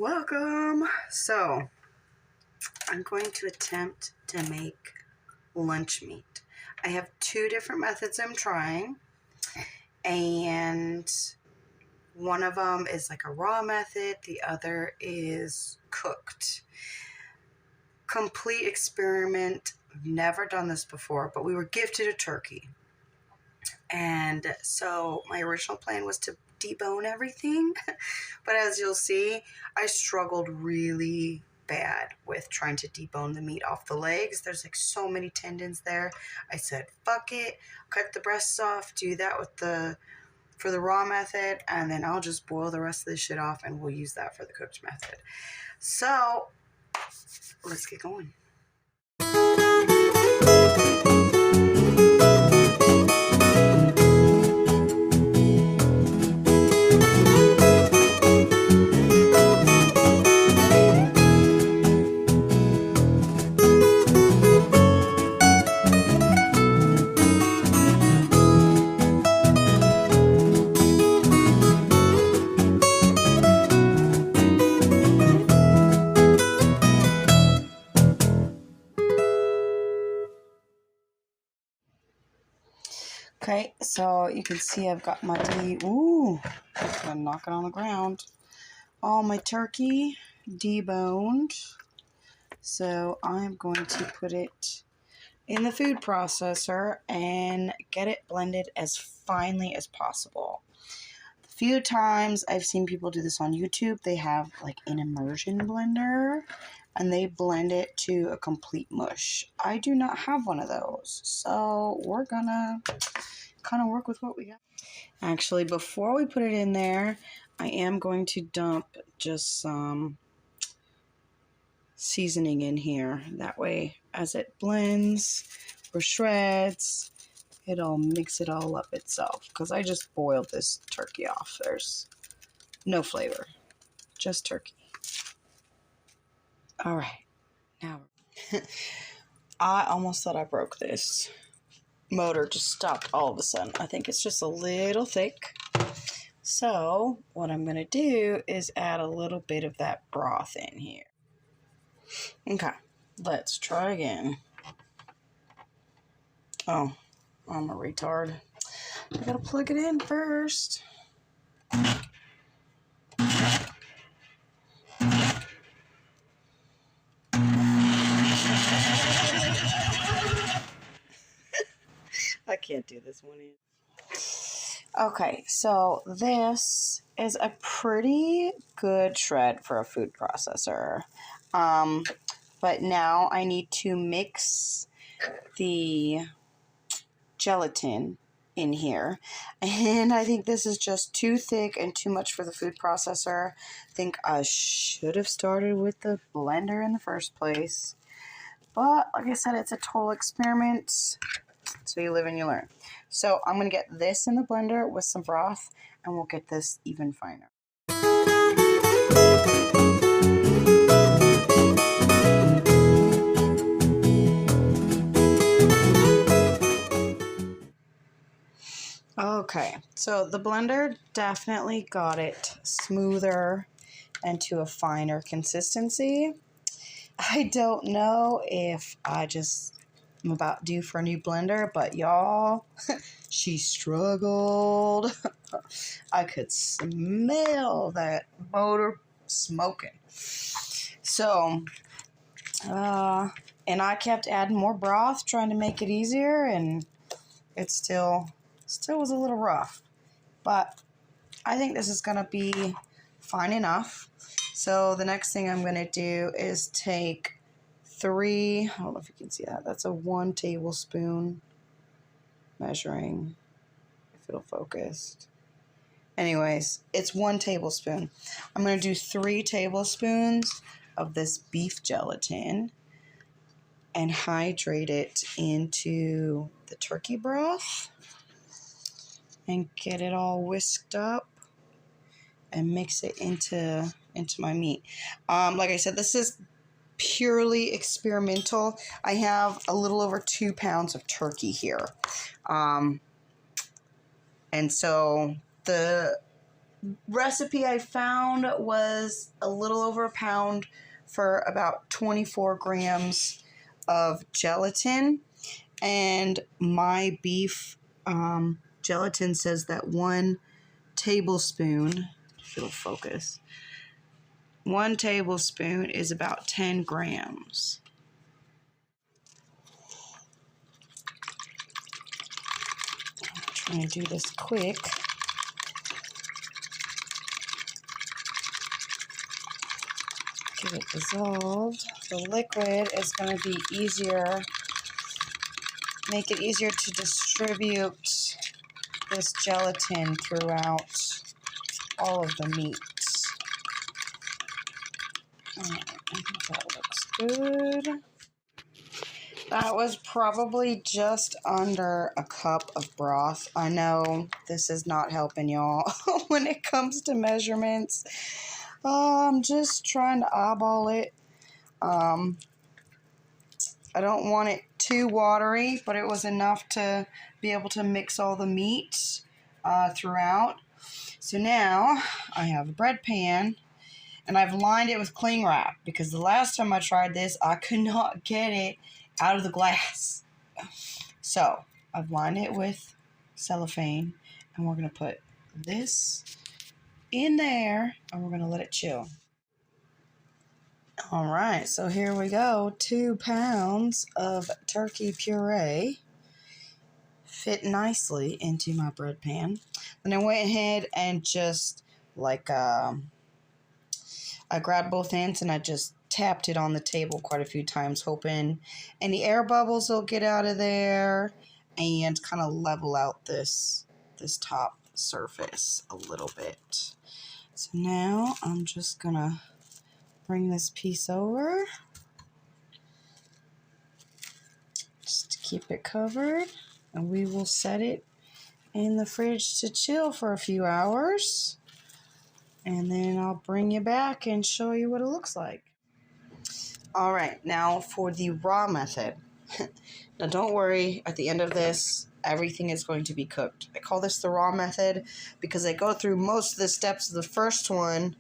Welcome. So, I'm going to attempt to make lunch meat. I have two different methods I'm trying, and one of them is like a raw method, the other is cooked. Complete experiment. I've never done this before, but we were gifted a turkey. And so my original plan was to debone everything, but as you'll see, I struggled really bad with trying to debone the meat off the legs. There's like so many tendons there. I said, fuck it, cut the breasts off, do that for the raw method, and then I'll just boil the rest of this shit off and we'll use that for the cooked method. So let's get going. Okay, so you can see I've got my I'm knocking on the ground. All my turkey deboned. So I'm going to put it in the food processor and get it blended as finely as possible. A few times I've seen people do this on YouTube. They have like an immersion blender and they blend it to a complete mush. I do not have one of those, so we're gonna kind of work with what we got. Actually, before we put it in there, I am going to dump just some seasoning in here. That way, as it blends or shreds, it'll mix it all up itself. Because I just boiled this turkey off. There's no flavor, just turkey. All right, now I almost thought I broke this. Motor just stopped all of a sudden. I think it's just a little thick. So what I'm going to do is add a little bit of that broth in here. Okay, let's try again. Oh, I'm a retard. I gotta plug it in first. I can't do this one in. Okay, so this is a pretty good shred for a food processor. But now I need to mix the gelatin in here. And I think this is just too thick and too much for the food processor. I think I should have started with the blender in the first place. But like I said, it's a total experiment. So you live and you learn. So I'm going to get this in the blender with some broth and we'll get this even finer. Okay, so the blender definitely got it smoother and to a finer consistency. I don't know if I'm about due for a new blender, but y'all, she struggled. I could smell that motor smoking. So, and I kept adding more broth, trying to make it easier, and it still was a little rough. But I think this is going to be fine enough. So the next thing I'm going to do is take I don't know if you can see that. That's a 1 tablespoon measuring, if it'll focus. Anyways, it's 1 tablespoon. I'm going to do 3 tablespoons of this beef gelatin and hydrate it into the turkey broth and get it all whisked up and mix it into my meat. Like I said, this is purely experimental. I have a little over 2 pounds of turkey here. And so the recipe I found was a little over a pound for about 24 grams of gelatin. And my beef gelatin says that 1 tablespoon, if it'll focus, 1 tablespoon is about 10 grams. I'm trying to do this quick. Get it dissolved. The liquid is going to be easier, make it easier to distribute this gelatin throughout all of the meats. Alright, I think that looks good. That was probably just under a cup of broth. I know this is not helping y'all when it comes to measurements. I'm just trying to eyeball it. I don't want it too watery, but it was enough to be able to mix all the meats throughout. So now I have a bread pan, and I've lined it with cling wrap because the last time I tried this, I could not get it out of the glass. So I've lined it with cellophane, and we're going to put this in there, and we're going to let it chill. All right, so here we go. 2 pounds of turkey puree fit nicely into my bread pan. Then I went ahead and just I grabbed both ends and I just tapped it on the table quite a few times, hoping any air bubbles will get out of there and kind of level out this top surface a little bit. So now I'm just gonna bring this piece over just to keep it covered, and we will set it in the fridge to chill for a few hours, and then I'll bring you back and show you what it looks like. All right, now for the raw method. Now don't worry, at the end of this, everything is going to be cooked. I call this the raw method because I go through most of the steps of the first one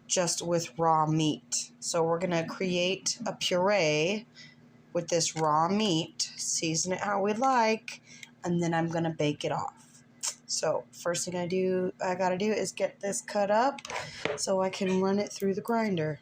just with raw meat. So we're going to create a puree with this raw meat, season it how we like, and then I'm going to bake it off. So first thing I got to do is get this cut up so I can run it through the grinder.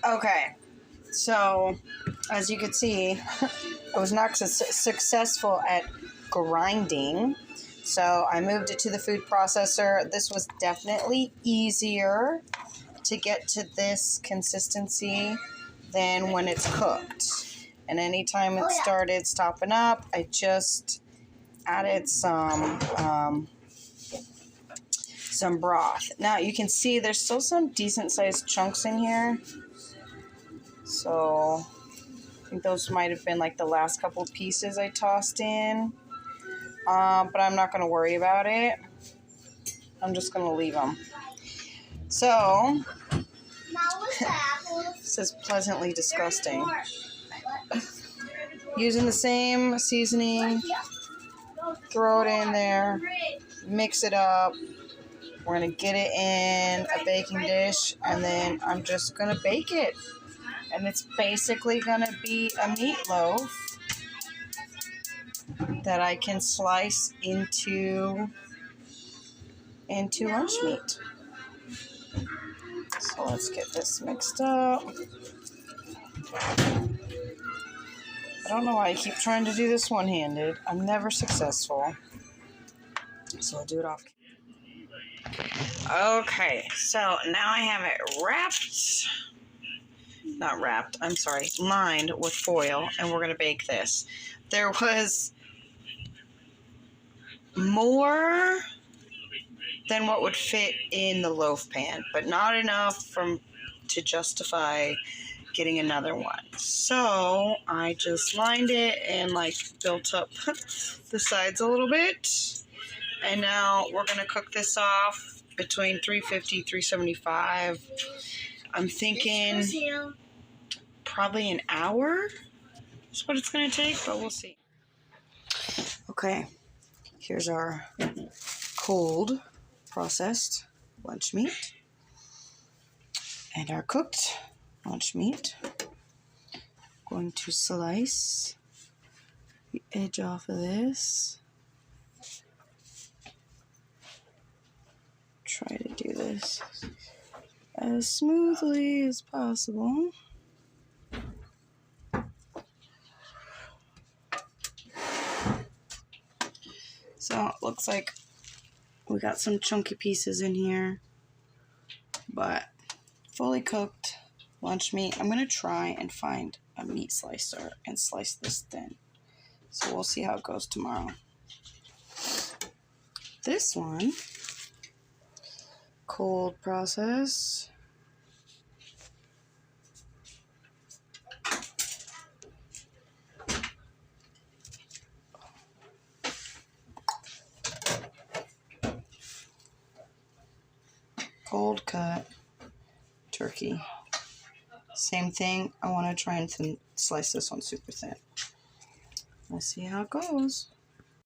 Okay, so as you can see, I was not successful at grinding, so I moved it to the food processor. This was definitely easier to get to this consistency than when it's cooked. And anytime it started stopping up, I just added some broth. Now you can see there's still some decent sized chunks in here. So I think those might have been like the last couple pieces I tossed in. But I'm not going to worry about it. I'm just going to leave them. So this is pleasantly disgusting. Using the same seasoning, throw it in there, mix it up. We're going to get it in a baking dish, and then I'm just going to bake it. And it's basically going to be a meatloaf that I can slice into lunch meat. So let's get this mixed up. I don't know why I keep trying to do this one-handed. I'm never successful. So I'll do it off. Okay, so now I have it wrapped. Not wrapped, I'm sorry, lined with foil, and we're going to bake this. There was more than what would fit in the loaf pan, but not enough to justify getting another one. So I just lined it and like built up the sides a little bit. And now we're going to cook this off between 350, 375. I'm thinking probably an hour is what it's going to take, but we'll see. Okay, here's our cold processed lunch meat and our cooked lunch meat. Going to slice the edge off of this. Try to do this as smoothly as possible. So it looks like we got some chunky pieces in here, but fully cooked lunch meat. I'm going to try and find a meat slicer and slice this thin. So we'll see how it goes tomorrow. This one, cold process. Cold cut turkey. Same thing. I want to try and slice this one super thin. We'll see how it goes.